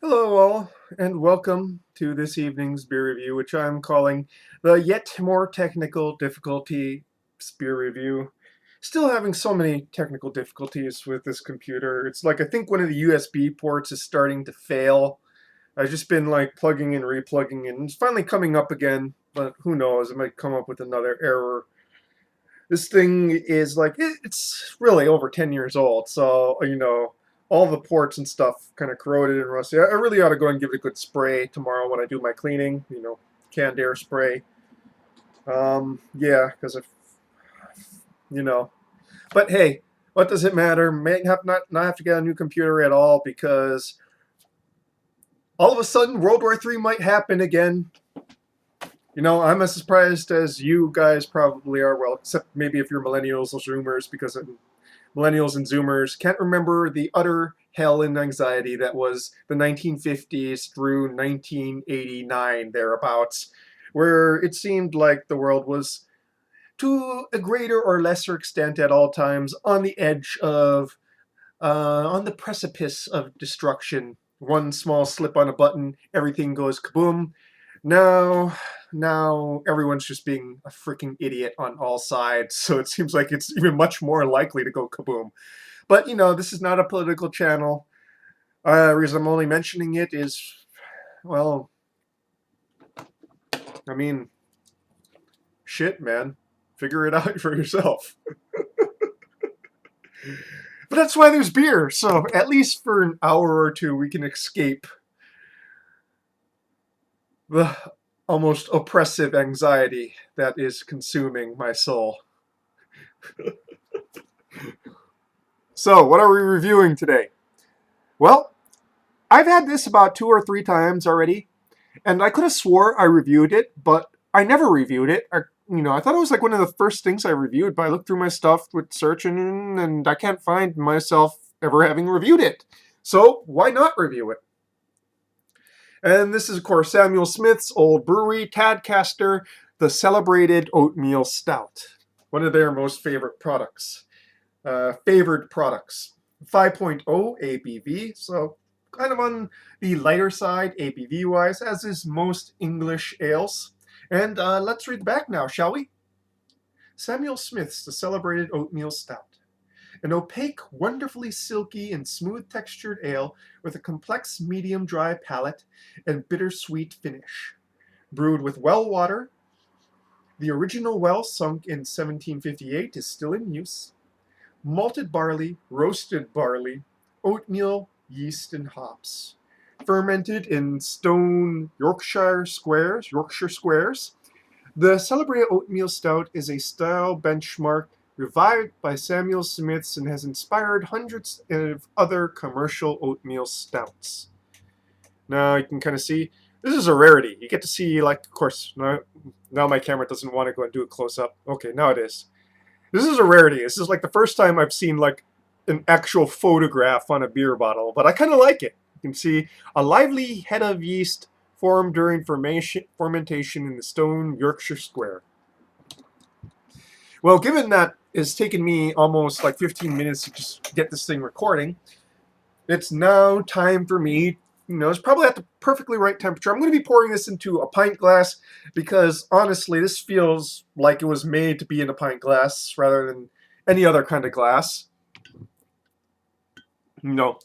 Hello, all, and welcome to this evening's beer review, which I'm calling the yet more technical difficulty beer review. Still having so many technical difficulties with this computer. It's like I think one of the USB ports is starting to fail. I've just been like plugging and replugging, and it's finally coming up again, but who knows? It might come up with another error. This thing is like it's really over 10 years old, so all the ports and stuff kind of corroded and rusty. I really ought to go and give it a good spray tomorrow when I do my cleaning. Canned air spray. Yeah, because if you know, but hey, what does it matter? May have not have to get a new computer at all because all of a sudden World War III might happen again. I'm as surprised as you guys probably are. Well, except maybe if you're millennials or Zoomers, because millennials and Zoomers can't remember the utter hell and anxiety that was the 1950s through 1989 thereabouts, where it seemed like the world was, to a greater or lesser extent at all times, on the edge of, on the precipice of destruction. One small slip on a button, everything goes kaboom. Now everyone's just being a freaking idiot on all sides, so it seems like it's even much more likely to go kaboom. But this is not a political channel. The reason I'm only mentioning it is, well, I mean, shit, man. Figure it out for yourself. But that's why there's beer, so at least for an hour or two we can escape the almost oppressive anxiety that is consuming my soul. So, what are we reviewing today? Well, I've had this about 2 or 3 times already, and I could have swore I reviewed it, but I never reviewed it. I thought it was like one of the first things I reviewed, but I looked through my stuff with searching, and I can't find myself ever having reviewed it. So, why not review it? And this is, of course, Samuel Smith's old brewery, Tadcaster, the celebrated Oatmeal Stout. One of their most favorite products. Favored products. 5.0 ABV, so kind of on the lighter side ABV wise, as is most English ales. And let's read the back now, shall we? Samuel Smith's The Celebrated Oatmeal Stout. An opaque, wonderfully silky and smooth textured ale with a complex medium dry palate and bittersweet finish. Brewed with well water, the original well sunk in 1758 is still in use. Malted barley, roasted barley, oatmeal, yeast, and hops. Fermented in stone Yorkshire squares. The celebrated oatmeal stout is a style benchmark revived by Samuel Smiths and has inspired hundreds of other commercial oatmeal stouts. Now you can kind of see this is a rarity. You get to see, like, of course, now my camera doesn't want to go and do a close up. Okay, now it is. This is a rarity. This is like the first time I've seen like an actual photograph on a beer bottle, but I kind of like it. You can see a lively head of yeast formed during fermentation in the stone Yorkshire square. Well, given that it's taken me almost like 15 minutes to just get this thing recording, it's now time for me. It's probably at the perfectly right temperature. I'm going to be pouring this into a pint glass because honestly, this feels like it was made to be in a pint glass rather than any other kind of glass. The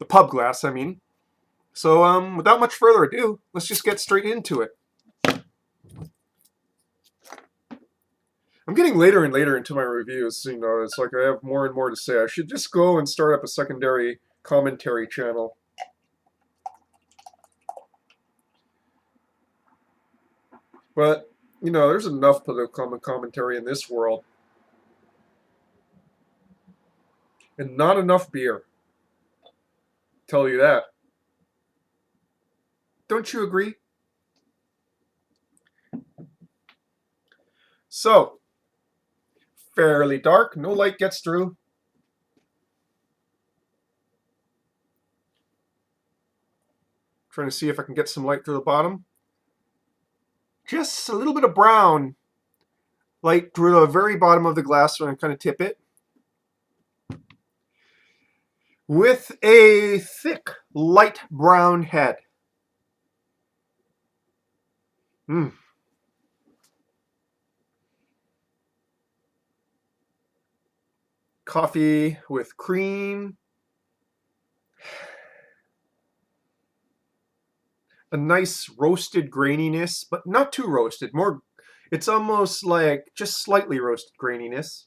pub glass, I mean. So without much further ado, let's just get straight into it. I'm getting later and later into my reviews. It's like I have more and more to say. I should just go and start up a secondary commentary channel. But, there's enough political commentary in this world. And not enough beer. Tell you that. Don't you agree? So, fairly dark. No light gets through. Trying to see if I can get some light through the bottom. Just a little bit of brown light through the very bottom of the glass when I kind of tip it. with a thick, light brown head. Mm. Coffee with cream. A nice roasted graininess, but not too roasted. More, it's almost like just slightly roasted graininess.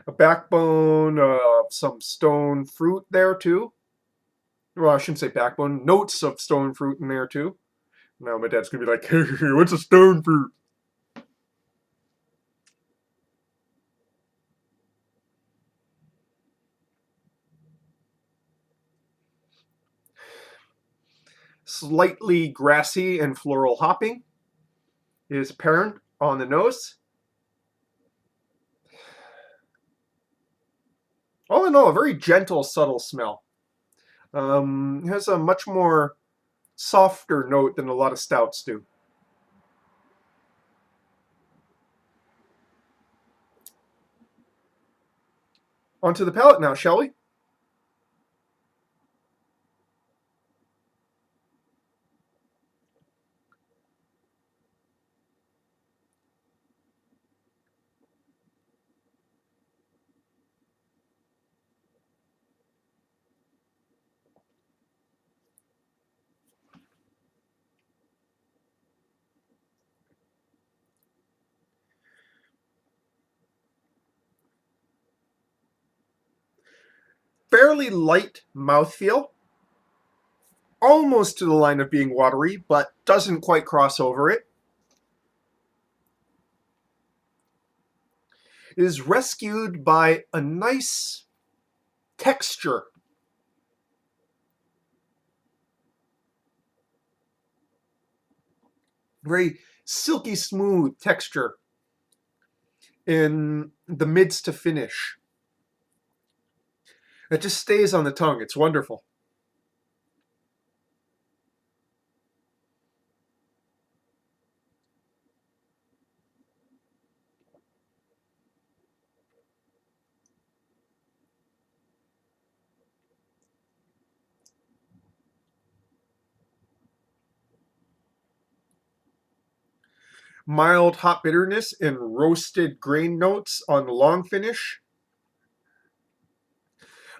A backbone of some stone fruit there too. Well, I shouldn't say backbone. Notes of stone fruit in there too. Now my dad's gonna be like, "What's a stone fruit?" Slightly grassy and floral hopping is apparent on the nose. All in all, a very gentle, subtle smell. It has a much more softer note than a lot of stouts do. Onto the palate now, shall we? Fairly light mouthfeel, almost to the line of being watery, but doesn't quite cross over it. It is rescued by a nice texture. Very silky smooth texture in the mids to finish. It just stays on the tongue. It's wonderful. Mild hop bitterness and roasted grain notes on the long finish.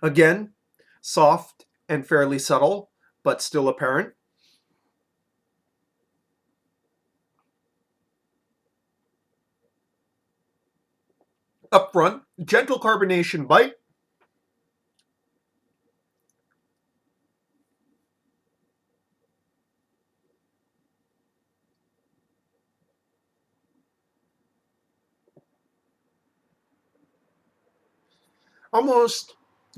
Again, soft and fairly subtle, but still apparent. Up front, gentle carbonation bite. Almost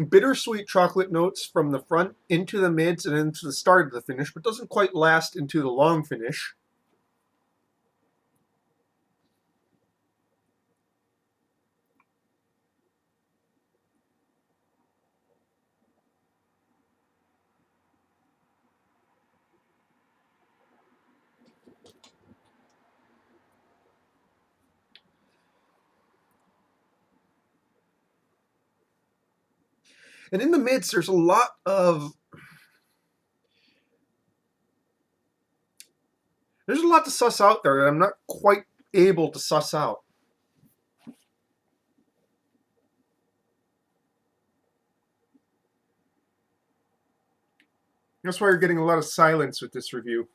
bittersweet chocolate notes from the front into the mids and into the start of the finish, but doesn't quite last into the long finish. And in the mids, there's a lot to suss out there that I'm not quite able to suss out. That's why you're getting a lot of silence with this review.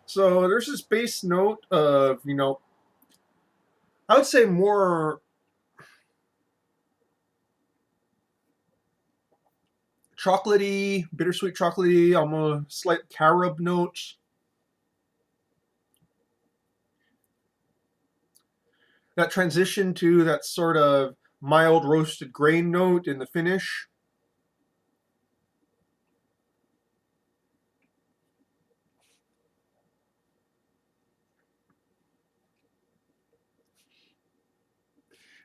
So there's this base note of, I would say more chocolatey, bittersweet chocolatey, almost slight carob notes. That transition to that sort of mild roasted grain note in the finish.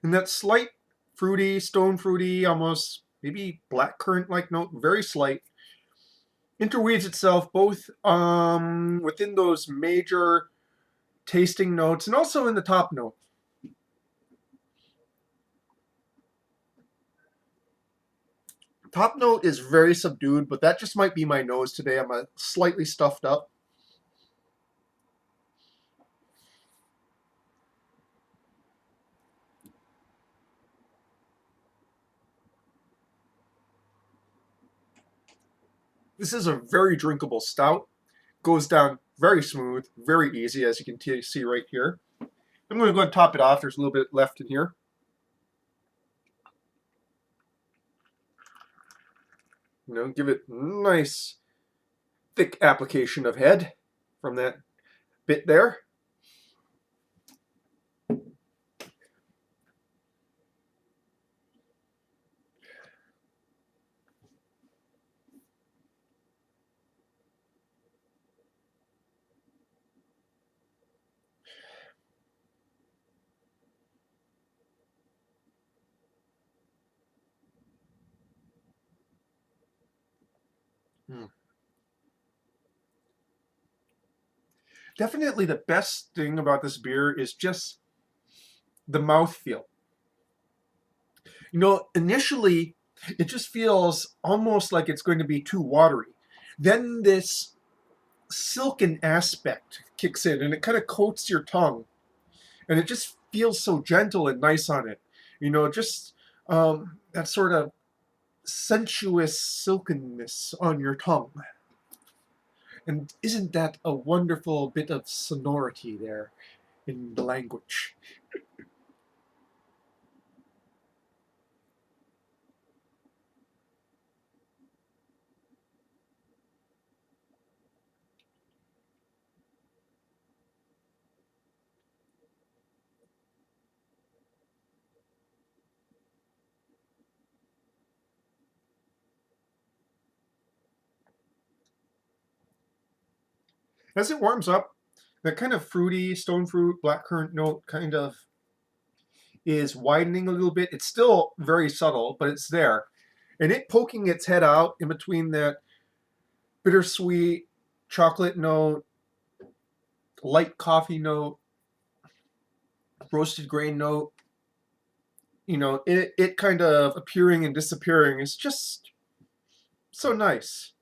And that slight fruity, stone fruity, almost maybe blackcurrant like note, very slight, interweaves itself both within those major tasting notes and also in the top note. Top note is very subdued, but that just might be my nose today. I'm slightly stuffed up. This is a very drinkable stout. Goes down very smooth, very easy, as you can see right here. I'm going to go and top it off. There's a little bit left in here. Give it a nice thick application of head from that bit there. Definitely the best thing about this beer is just the mouthfeel. Initially, it just feels almost like it's going to be too watery. Then this silken aspect kicks in and it kind of coats your tongue. And it just feels so gentle and nice on it. Just that sort of sensuous silkenness on your tongue. And isn't that a wonderful bit of sonority there in the language? As it warms up, that kind of fruity, stone fruit, blackcurrant note kind of is widening a little bit. It's still very subtle, but it's there. And it poking its head out in between that bittersweet chocolate note, light coffee note, roasted grain note, it kind of appearing and disappearing is just so nice.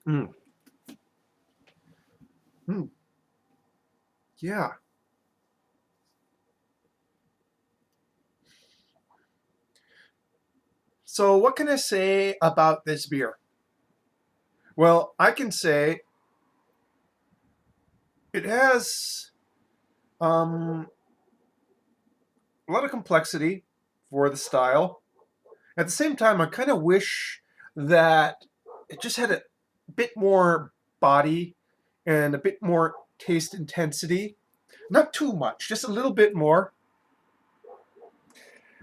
Mm. Mm. Yeah. So what can I say about this beer? Well, I can say it has a lot of complexity for the style. At the same time, I kind of wish that it just had a bit more body and a bit more taste intensity. Not too much, just a little bit more.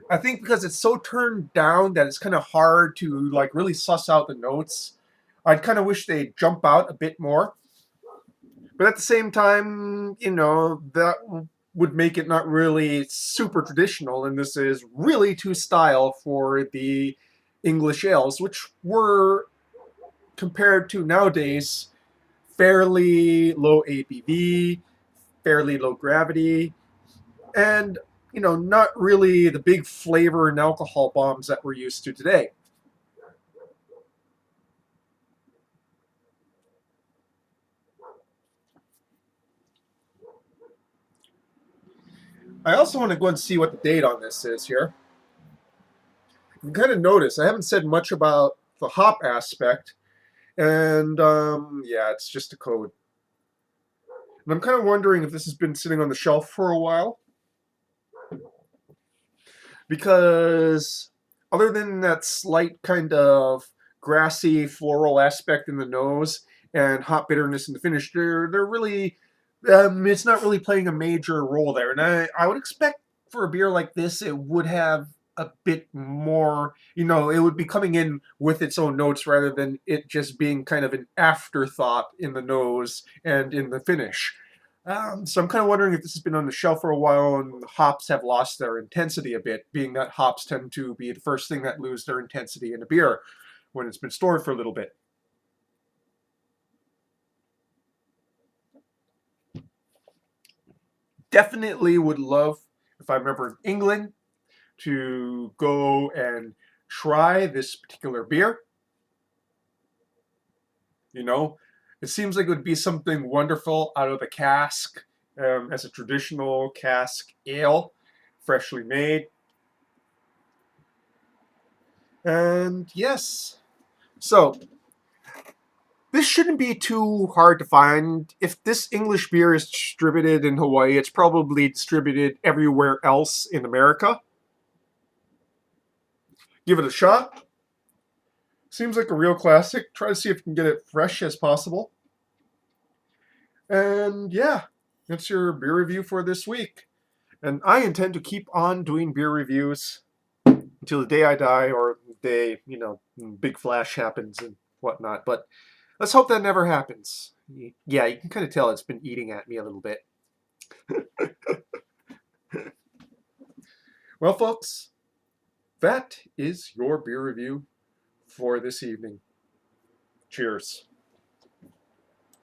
I think because it's so turned down that it's kind of hard to like really suss out the notes. I'd kind of wish they'd jump out a bit more. But at the same time, that would make it not really super traditional, and this is really to style for the English ales, which were compared to nowadays fairly low ABV, fairly low gravity, and not really the big flavor and alcohol bombs that we're used to today. I also want to go and see what the date on this is here. You can kind of notice I haven't said much about the hop aspect, and yeah, it's just a code. And I'm kind of wondering if this has been sitting on the shelf for a while, because other than that slight kind of grassy floral aspect in the nose and hop bitterness in the finish, they're really it's not really playing a major role there. And I would expect for a beer like this, it would have a bit more, it would be coming in with its own notes rather than it just being kind of an afterthought in the nose and in the finish. So I'm kind of wondering if this has been on the shelf for a while and hops have lost their intensity a bit, being that hops tend to be the first thing that lose their intensity in a beer when it's been stored for a little bit. Definitely would love, if I'm ever in England, to go and try this particular beer. You know, it seems like it would be something wonderful out of the cask, as a traditional cask ale, freshly made. And yes, so this shouldn't be too hard to find. If this English beer is distributed in Hawaii, it's probably distributed everywhere else in America. Give it a shot. Seems like a real classic. Try to see if you can get it fresh as possible. And yeah, that's your beer review for this week. And I intend to keep on doing beer reviews until the day I die or the day, big flash happens and whatnot. But let's hope that never happens. Yeah, you can kind of tell it's been eating at me a little bit. Well, folks, that is your beer review for this evening. Cheers.